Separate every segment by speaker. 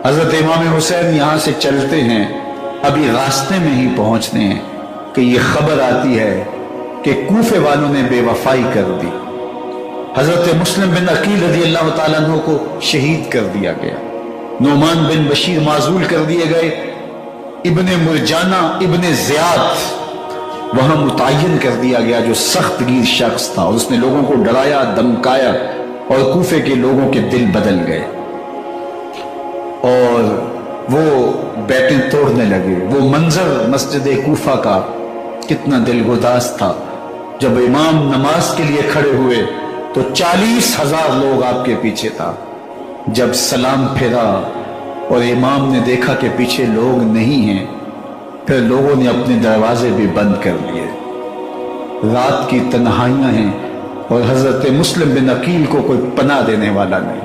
Speaker 1: حضرت امام حسین یہاں سے چلتے ہیں، ابھی راستے میں ہی پہنچتے ہیں کہ یہ خبر آتی ہے کہ کوفے والوں نے بے وفائی کر دی، حضرت مسلم بن عقیل رضی اللہ تعالیٰ عنہ کو شہید کر دیا گیا، نعمان بن بشیر معزول کر دیے گئے، ابن مرجانہ ابن زیاد وہاں متعین کر دیا گیا جو سخت گیر شخص تھا، اور اس نے لوگوں کو ڈرایا دمکایا اور کوفے کے لوگوں کے دل بدل گئے اور وہ بیتیں توڑنے لگے۔ وہ منظر مسجد کوفہ کا کتنا دل گداز تھا، جب امام نماز کے لیے کھڑے ہوئے تو 40,000 لوگ آپ کے پیچھے تھا، جب سلام پھیرا اور امام نے دیکھا کہ پیچھے لوگ نہیں ہیں، پھر لوگوں نے اپنے دروازے بھی بند کر لیے۔ رات کی تنہائیاں ہیں اور حضرت مسلم بن عقیل کو کوئی پناہ دینے والا نہیں،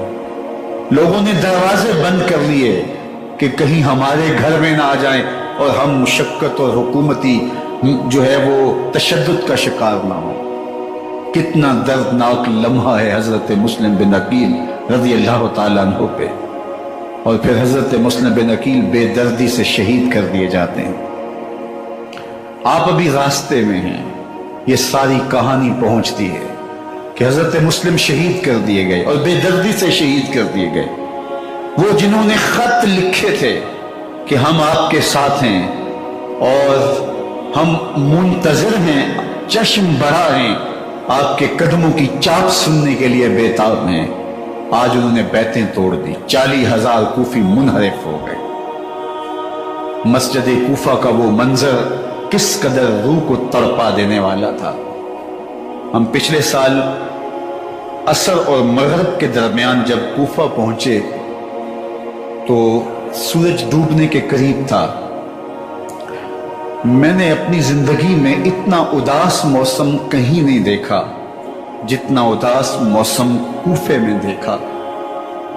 Speaker 1: لوگوں نے دروازے بند کر لیے کہ کہیں ہمارے گھر میں نہ آ جائیں اور ہم مشقت اور حکومتی جو ہے وہ تشدد کا شکار نہ ہوں۔ کتنا دردناک لمحہ ہے حضرت مسلم بن عقیل رضی اللہ تعالیٰ عنہ پہ، اور پھر حضرت مسلم بن عقیل بے دردی سے شہید کر دیے جاتے ہیں۔ آپ ابھی راستے میں ہیں، یہ ساری کہانی پہنچتی ہے کہ حضرت مسلم شہید کر دیے گئے اور بے دردی سے شہید کر دیے گئے، وہ جنہوں نے خط لکھے تھے کہ ہم آپ کے ساتھ ہیں اور ہم منتظر ہیں، چشم بڑا ہیں، آپ کے قدموں کی چاپ سننے کے لیے بیتاب ہیں، آج انہوں نے بیتیں توڑ دی، 40,000 کوفی منحرف ہو گئے۔ مسجد کوفہ کا وہ منظر کس قدر روح کو تڑپا دینے والا تھا۔ ہم پچھلے سال عصر اور مغرب کے درمیان جب کوفہ پہنچے تو سورج ڈوبنے کے قریب تھا۔ میں نے اپنی زندگی میں اتنا اداس موسم کہیں نہیں دیکھا جتنا اداس موسم کوفے میں دیکھا۔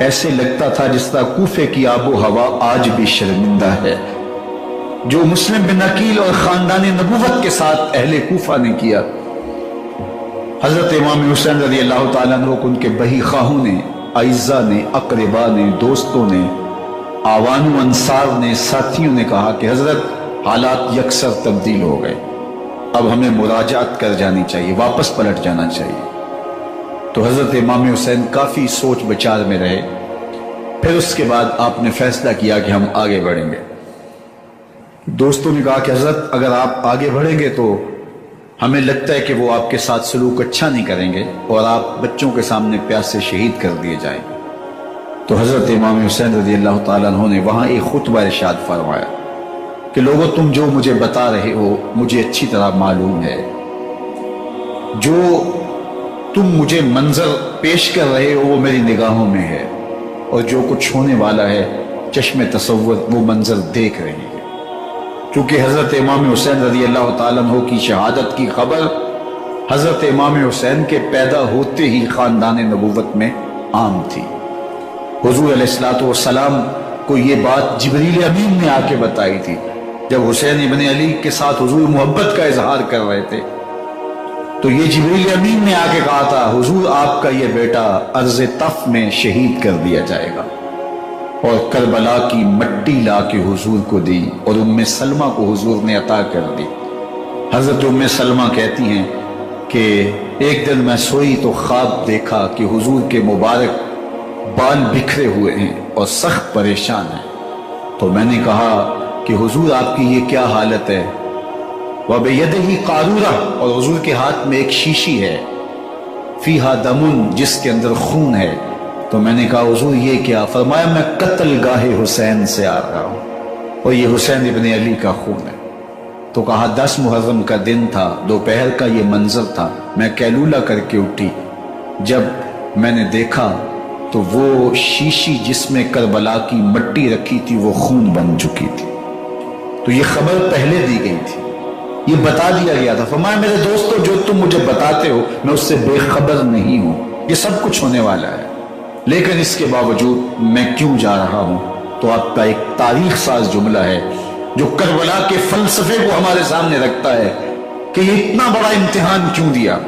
Speaker 1: ایسے لگتا تھا جس طرح کوفے کی آب و ہوا آج بھی شرمندہ ہے۔ جو مسلم بن عقیل اور خاندان نبوت کے ساتھ اہل کوفہ نے کیا، حضرت امام حسین رضی اللہ تعالیٰ عنہ کو ان کے بہی خواہوں نے، اعزاء نے، اقربا نے، دوستوں نے، آوان و انصار نے، ساتھیوں نے کہا کہ حضرت حالات یکسر تبدیل ہو گئے، اب ہمیں مراجعت کر جانی چاہیے، واپس پلٹ جانا چاہیے۔ تو حضرت امام حسین کافی سوچ بچار میں رہے، پھر اس کے بعد آپ نے فیصلہ کیا کہ ہم آگے بڑھیں گے۔ دوستوں نے کہا کہ حضرت اگر آپ آگے بڑھیں گے تو ہمیں لگتا ہے کہ وہ آپ کے ساتھ سلوک اچھا نہیں کریں گے اور آپ بچوں کے سامنے پیاس سے شہید کر دیے جائیں گے۔ تو حضرت امام حسین رضی اللہ تعالیٰ عنہ نے وہاں ایک خطبہ ارشاد فرمایا کہ لوگوں تم جو مجھے بتا رہے ہو مجھے اچھی طرح معلوم ہے، جو تم مجھے منظر پیش کر رہے ہو وہ میری نگاہوں میں ہے، اور جو کچھ ہونے والا ہے چشم تصور وہ منظر دیکھ رہے ہیں۔ کیونکہ حضرت امام حسین رضی اللہ تعالیٰ عنہ کی شہادت کی خبر حضرت امام حسین کے پیدا ہوتے ہی خاندان نبوت میں عام تھی۔ حضور علیہ السلام کو یہ بات جبریل امین نے آ کے بتائی تھی جب حسین ابن علی کے ساتھ حضور محبت کا اظہار کر رہے تھے، تو یہ جبریل امین نے آ کے کہا تھا حضور آپ کا یہ بیٹا ارض طف میں شہید کر دیا جائے گا، اور کربلا کی مٹی لا کے حضور کو دی اور ام سلمہ کو حضور نے عطا کر دی۔ حضرت ام سلمہ کہتی ہیں کہ ایک دن میں سوئی تو خواب دیکھا کہ حضور کے مبارک بال بکھرے ہوئے ہیں اور سخت پریشان ہیں، تو میں نے کہا کہ حضور آپ کی یہ کیا حالت ہے؟ وَبِيَدِهِ قَارُورَةٌ، اور حضور کے ہاتھ میں ایک شیشی ہے، فیہا دمن، جس کے اندر خون ہے۔ تو میں نے کہا حضور یہ کیا؟ فرمایا میں قتل گاہ حسین سے آ رہا ہوں اور یہ حسین ابن علی کا خون ہے۔ تو کہا 10 محرم کا دن تھا، دوپہر کا یہ منظر تھا، میں کیلولہ کر کے اٹھی، جب میں نے دیکھا تو وہ شیشی جس میں کربلا کی مٹی رکھی تھی وہ خون بن چکی تھی۔ تو یہ خبر پہلے دی گئی تھی، یہ بتا دیا گیا تھا۔ فرمایا میرے دوستو جو تم مجھے بتاتے ہو میں اس سے بے خبر نہیں ہوں، یہ سب کچھ ہونے والا ہے، لیکن اس کے باوجود میں کیوں جا رہا ہوں؟ تو آپ کا ایک تاریخ ساز جملہ ہے جو کربلا کے فلسفے کو ہمارے سامنے رکھتا ہے کہ یہ اتنا بڑا امتحان کیوں دیا۔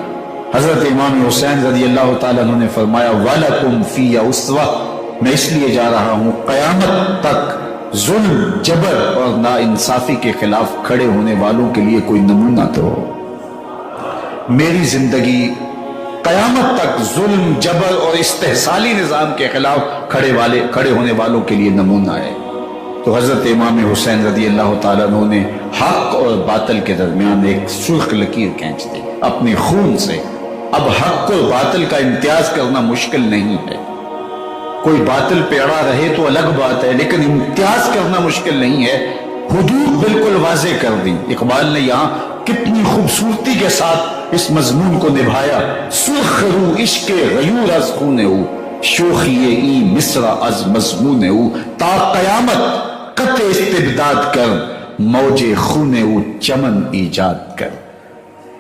Speaker 1: حضرت امام حسین رضی اللہ تعالیٰ عنہ نے فرمایا وَلَكُمْ فِيَّ أُسْوَةٌ، میں اس لیے جا رہا ہوں قیامت تک ظلم، جبر اور ناانصافی کے خلاف کھڑے ہونے والوں کے لیے کوئی نمونہ تو ہو۔ میری زندگی قیامت تک ظلم، جبر اور استحصالی نظام کے خلاف کھڑے ہونے والوں کے لیے نمونہ ہے۔ تو حضرت امام حسین رضی اللہ تعالیٰ عنہ نے حق اور باطل کے درمیان ایک سرخ لکیر کھینچ دی اپنے خون سے۔ اب حق اور باطل کا امتیاز کرنا مشکل نہیں ہے، کوئی باطل پہ اڑا رہے تو الگ بات ہے، لیکن امتیاز کرنا مشکل نہیں ہے۔ حدود بالکل واضح کر دی۔ اقبال نے یہاں کتنی خوبصورتی کے ساتھ اس مضمون کو نبھایا۔ سرخ رو عشق غیور از خون او، شوخی ای مصرع از مضمون او، تا قیامت قطع استبداد کر، موج خون او چمن ایجاد کر۔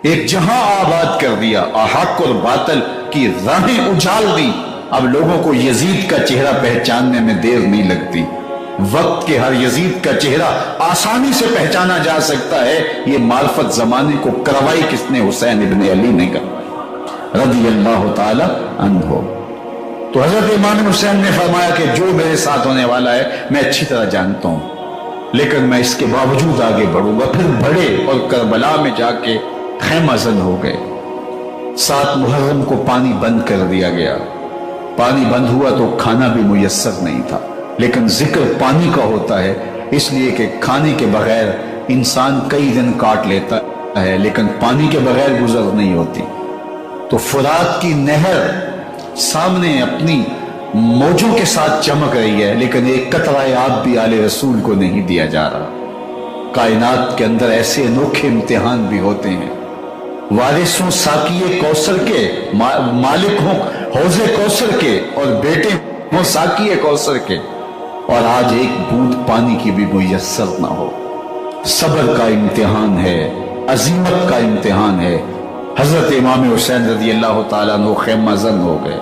Speaker 1: ایک جہاں آباد کر دیا، حق اور باطل کی راہیں اجال دی۔ اب لوگوں کو یزید کا چہرہ پہچاننے میں دیر نہیں لگتی۔ وقت کے ہر یزید کا چہرہ آسانی سے پہچانا جا سکتا ہے۔ یہ معرفت زمانے کو کروائی کس نے؟ حسین ابن علی نے کروائی رضی اللہ تعالی عنہ۔ تو حضرت امام حسین نے فرمایا کہ جو میرے ساتھ ہونے والا ہے میں اچھی طرح جانتا ہوں، لیکن میں اس کے باوجود آگے بڑھوں گا۔ پھر بڑھے اور کربلا میں جا کے خیمہ زن ہو گئے۔ 7 محرم کو پانی بند کر دیا گیا۔ پانی بند ہوا تو کھانا بھی میسر نہیں تھا، لیکن ذکر پانی کا ہوتا ہے اس لیے کہ کھانے کے بغیر انسان کئی دن کاٹ لیتا ہے، لیکن پانی کے بغیر گزر نہیں ہوتی۔ تو فرات کی نہر سامنے اپنی موجوں کے ساتھ چمک رہی ہے، لیکن ایک قطرہ آب بھی آل رسول کو نہیں دیا جا رہا۔ کائنات کے اندر ایسے انوکھے امتحان بھی ہوتے ہیں۔ وارثوں ساقی کوثر کے، مالک ہوں حوض کوثر کے، اور بیٹے ہوں ساقی کوثر کے، اور آج ایک بوند پانی کی بھی میسر نہ ہو۔ صبر کا امتحان ہے، عزیمت کا امتحان ہے۔ حضرت امام حسین رضی اللہ تعالیٰ عنہ خیمہ زن ہو گئے۔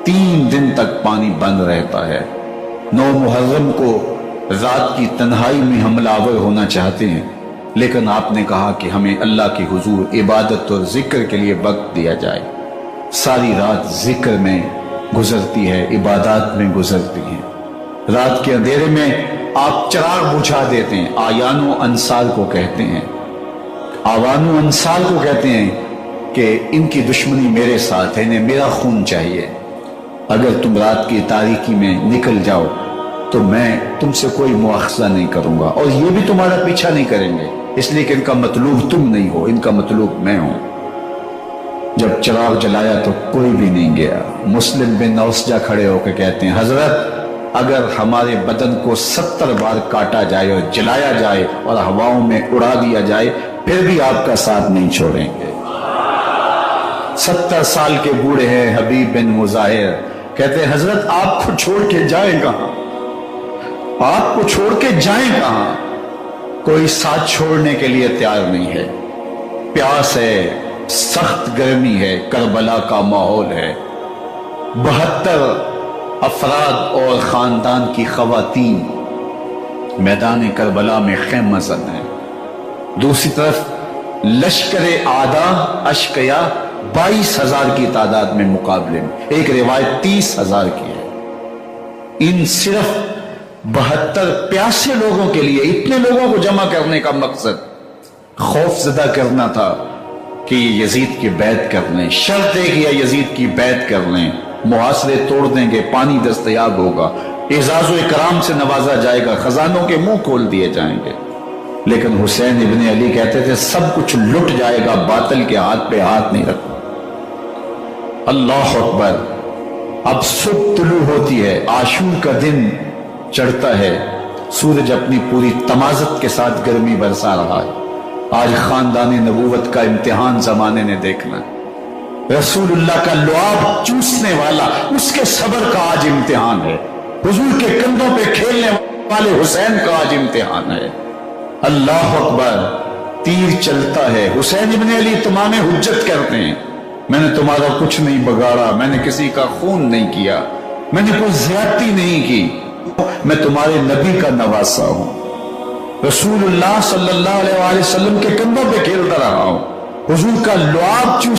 Speaker 1: 3 دن تک پانی بند رہتا ہے۔ 9 محرم کو رات کی تنہائی میں حملہ آور ہونا چاہتے ہیں، لیکن آپ نے کہا کہ ہمیں اللہ کے حضور عبادت اور ذکر کے لیے وقت دیا جائے۔ ساری رات ذکر میں گزرتی ہے، عبادات میں گزرتی ہے۔ رات کے اندھیرے میں آپ چراغ بجھا دیتے ہیں۔ آیان و انصار کو کہتے ہیں، آوان و انصار کو کہتے ہیں کہ ان کی دشمنی میرے ساتھ ہے، انہیں میرا خون چاہیے۔ اگر تم رات کی تاریکی میں نکل جاؤ تو میں تم سے کوئی مواخذہ نہیں کروں گا، اور یہ بھی تمہارا پیچھا نہیں کریں گے، اس لیے کہ ان کا مطلوب تم نہیں ہو، ان کا مطلوب میں ہوں۔ جب چراغ جلایا تو کوئی بھی نہیں گیا۔ مسلم بن نوسجہ کھڑے ہو کے کہتے ہیں، حضرت اگر ہمارے بدن کو 70 بار کاٹا جائے اور جلایا جائے اور ہواؤں میں اڑا دیا جائے پھر بھی آپ کا ساتھ نہیں چھوڑیں گے۔ 70 سال کے بوڑھے ہیں حبیب بن مظاہر، کہتے ہیں حضرت آپ کو چھوڑ کے جائیں کہاں؟ آپ کو چھوڑ کے جائیں کہاں؟ کوئی ساتھ چھوڑنے کے لیے تیار نہیں ہے۔ پیاس ہے، سخت گرمی ہے، کربلا کا ماحول ہے، 72 افراد اور خاندان کی خواتین میدان کربلا میں خیمہ زن ہیں۔ دوسری طرف لشکر اعداء اشقیا 22,000 کی تعداد میں مقابلے میں، ایک روایت 30,000 کی ہے۔ ان صرف 72 پیاسے لوگوں کے لیے اتنے لوگوں کو جمع کرنے کا مقصد خوف زدہ کرنا تھا کہ یزید کی بیعت کر لیں، شرط ہے کہ یزید کی بیعت کر لیں، محاصرے توڑ دیں گے، پانی دستیاب ہوگا، اعزاز و اکرام سے نوازا جائے گا، خزانوں کے منہ کھول دیے جائیں گے۔ لیکن حسین ابن علی کہتے تھے سب کچھ لٹ جائے گا، باطل کے ہاتھ پہ ہاتھ نہیں رکھنا۔ اللہ اکبر۔ اب صبح طلوع ہوتی ہے، عاشور کا دن چڑھتا ہے، سورج اپنی پوری تمازت کے ساتھ گرمی برسا رہا ہے۔ آج خاندان نبوت کا امتحان زمانے نے دیکھنا ہے۔ رسول اللہ کا لعاب چوسنے والا اس کے صبر کا آج امتحان ہے۔ حضور کے کندھوں پہ کھیلنے والے حسین کا آج امتحان ہے۔ اللہ اکبر۔ تیر چلتا ہے، حسین ابن علی تمام حجت کرتے ہیں، میں نے تمہارا کچھ نہیں بگاڑا، میں نے کسی کا خون نہیں کیا، میں نے کوئی زیادتی نہیں کی، میں تمہارے نبی کا نواسا ہوں، رسول اللہ صلی اللہ علیہ وسلم کے کندھوں پہ کھیلتا رہا ہوں، حضور کا لعاب